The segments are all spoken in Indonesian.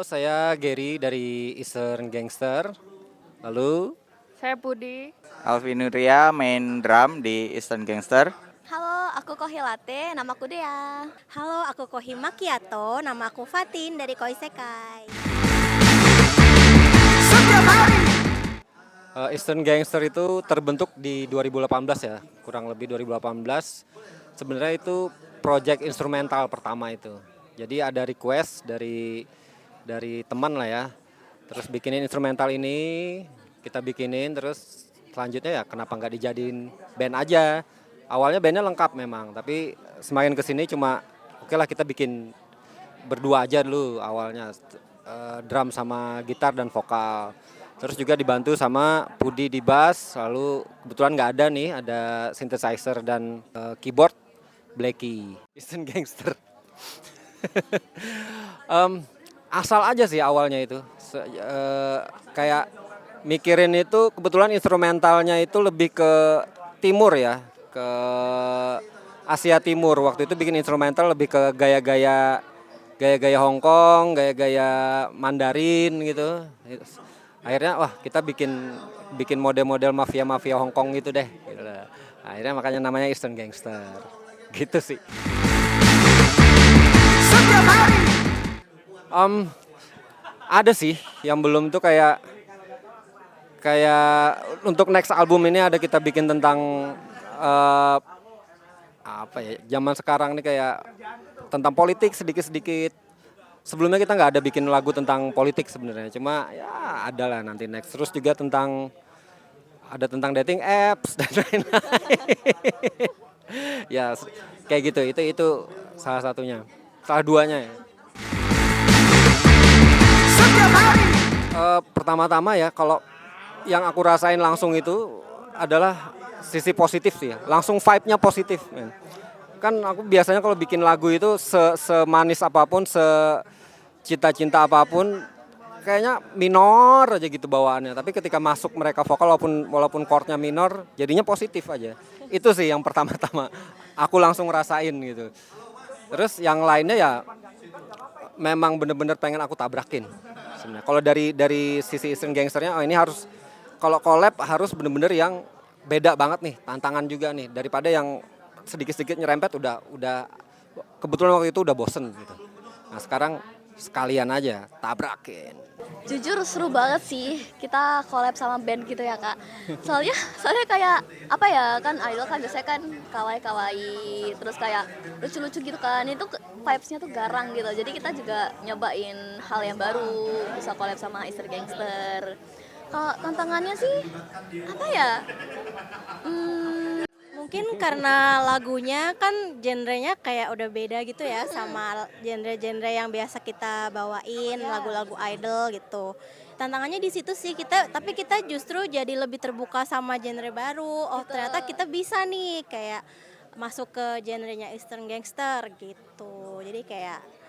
saya Gary dari Eastern Gangster. Lalu, Saya Budi. Alvin Nuria main drum di Eastern Gangster. Halo, aku Kohilate, namaku Dea. Halo, aku Kohima Kiato, nama aku Fatin dari Koisekai. Eastern Gangster itu terbentuk di 2018 ya, kurang lebih 2018. Sebenarnya itu project instrumental pertama itu. Jadi ada request dari teman lah ya. Terus bikinin instrumental ini, kita bikinin terus selanjutnya ya kenapa nggak dijadiin band aja. Awalnya bandnya lengkap memang, tapi semakin kesini cuma oke lah kita bikin berdua aja dulu awalnya. Drum sama gitar dan vokal. Terus juga dibantu sama Pudi di bass, lalu kebetulan nggak ada nih, ada synthesizer dan keyboard Blacky. Eastern Gangster. Asal aja sih awalnya itu. Kayak mikirin itu kebetulan instrumentalnya itu lebih ke timur ya, ke Asia Timur. Waktu itu bikin instrumental lebih ke gaya-gaya Hong Kong, gaya-gaya Mandarin gitu. Akhirnya wah kita bikin model-model mafia Hong Kong gitu deh. Gitu. Akhirnya makanya namanya Eastern Gangster. Gitu sih. Ada sih yang belum tuh kayak untuk next album ini ada kita bikin tentang apa ya, zaman sekarang nih kayak tentang politik sedikit-sedikit. Sebelumnya kita nggak ada bikin lagu tentang politik sebenarnya, cuma ya ada lah nanti next. Terus juga tentang dating apps dan lain-lain. Ya kayak gitu, itu salah satunya, salah duanya ya. Pertama-tama ya kalau yang aku rasain langsung itu adalah sisi positif sih ya, langsung vibe-nya positif. Kan aku biasanya kalau bikin lagu itu semanis apapun, secita-cinta apapun, kayaknya minor aja gitu bawaannya. Tapi ketika masuk mereka vokal walaupun chordnya minor, jadinya positif aja. Itu sih yang pertama-tama aku langsung rasain gitu. Terus yang lainnya ya memang bener-bener pengen aku tabrakin sebenarnya. Kalau dari sisi Eastern Gangsternya, ini harus kalau collab harus bener-bener yang beda banget nih, tantangan juga nih daripada yang sedikit-sedikit nyerempet udah kebetulan waktu itu udah bosen gitu. Nah sekarang sekalian aja tabrakin. Jujur seru banget sih kita collab sama band gitu ya Kak. Soalnya kayak apa ya, kan idol kan biasanya kan kawaii terus kayak lucu-lucu gitu kan. Itu vibes-nya tuh garang gitu. Jadi kita juga nyobain hal yang baru, bisa collab sama Eastern Gangster. Kalau tantangannya sih apa ya? Mungkin karena lagunya kan genrenya kayak udah beda gitu ya sama genre-genre yang biasa kita bawain, lagu-lagu idol gitu. Tantangannya di situ sih tapi kita justru jadi lebih terbuka sama genre baru. Oh, ternyata kita bisa nih kayak masuk ke genrenya Eastern Gangster gitu. Jadi kayak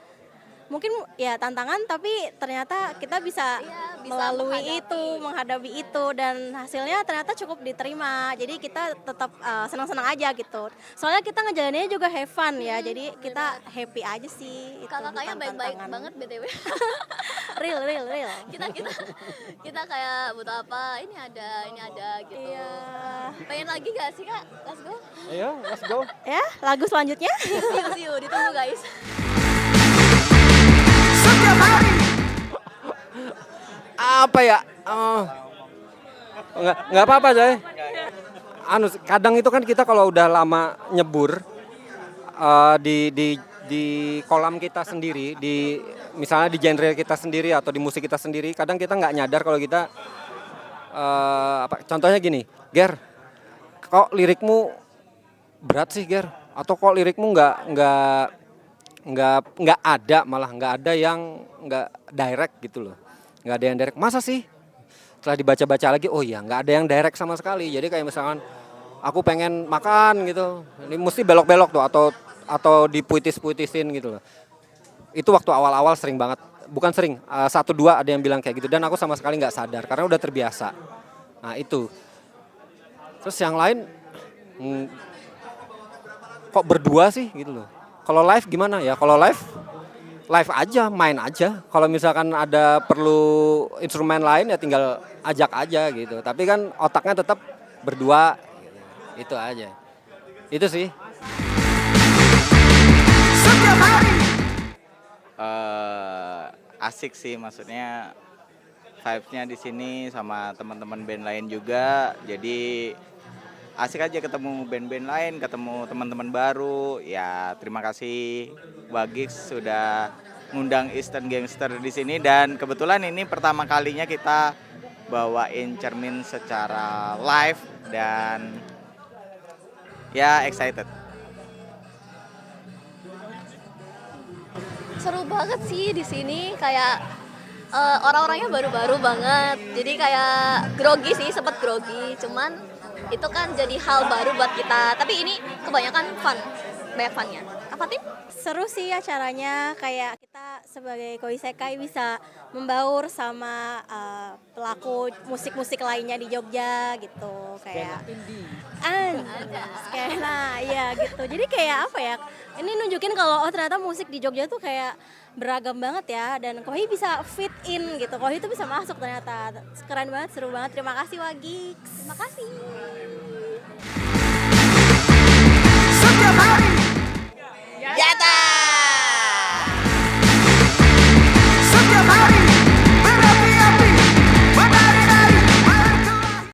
mungkin ya tantangan tapi ternyata kita bisa melalui menghadapi itu dan hasilnya ternyata cukup diterima. Jadi kita tetap senang-senang aja gitu. Soalnya kita ngejalaninnya juga have fun ya. Jadi kita happy aja sih. Kakak-kakaknya baik-baik banget BTW. real. Kita kayak butuh apa? Ini ada gitu. Iya. Pengen lagi gak sih Kak? Let's go. Ayo, let's go. Ya, lagu selanjutnya. See you, ditunggu guys. Apa ya? Nggak apa-apa Jay. Kadang itu kan kita kalau udah lama nyebur di kolam kita sendiri, misalnya di genre kita sendiri atau di musik kita sendiri, kadang kita nggak nyadar kalau kita contohnya gini, Ger, kok lirikmu berat sih Ger? Atau kok lirikmu nggak ada yang nggak direct gitu loh, nggak ada yang direct. Masa sih? Setelah dibaca-baca lagi, oh iya nggak ada yang direct sama sekali. Jadi kayak misalkan aku pengen makan gitu, ini mesti belok-belok tuh atau dipuitis-puitisin gitu loh. Itu waktu awal-awal sering banget, bukan sering, 1-2 ada yang bilang kayak gitu dan aku sama sekali nggak sadar karena udah terbiasa. Nah itu. Terus yang lain, kok berdua sih gitu loh. Kalau live gimana ya? Kalau live live aja, main aja. Kalau misalkan ada perlu instrumen lain ya tinggal ajak aja gitu. Tapi kan otaknya tetap berdua gitu. Itu aja. Itu sih. Asik sih, maksudnya vibe-nya di sini sama teman-teman band lain juga. Jadi asik aja ketemu band-band lain, ketemu teman-teman baru. Ya, terima kasih Wagix sudah ngundang Eastern Gangster di sini, dan kebetulan ini pertama kalinya kita bawain Cermin secara live dan ya excited. Seru banget sih di sini, kayak orang-orangnya baru-baru banget. Jadi kayak grogi sih, sempet grogi. Cuman itu kan jadi hal baru buat kita. Tapi ini kebanyakan fun, banyak funnya. Apa Tim? Seru sih acaranya, kayak kita sebagai Koisekai bisa membaur sama pelaku musik-musik lainnya di Jogja gitu, kayak skena ya gitu. Jadi kayak apa ya? Ini nunjukin kalau oh ternyata musik di Jogja tuh kayak beragam banget ya, dan Koi bisa fit in gitu. Koi itu bisa masuk ternyata. Keren banget, seru banget. Terima kasih Wagix. Terima kasih.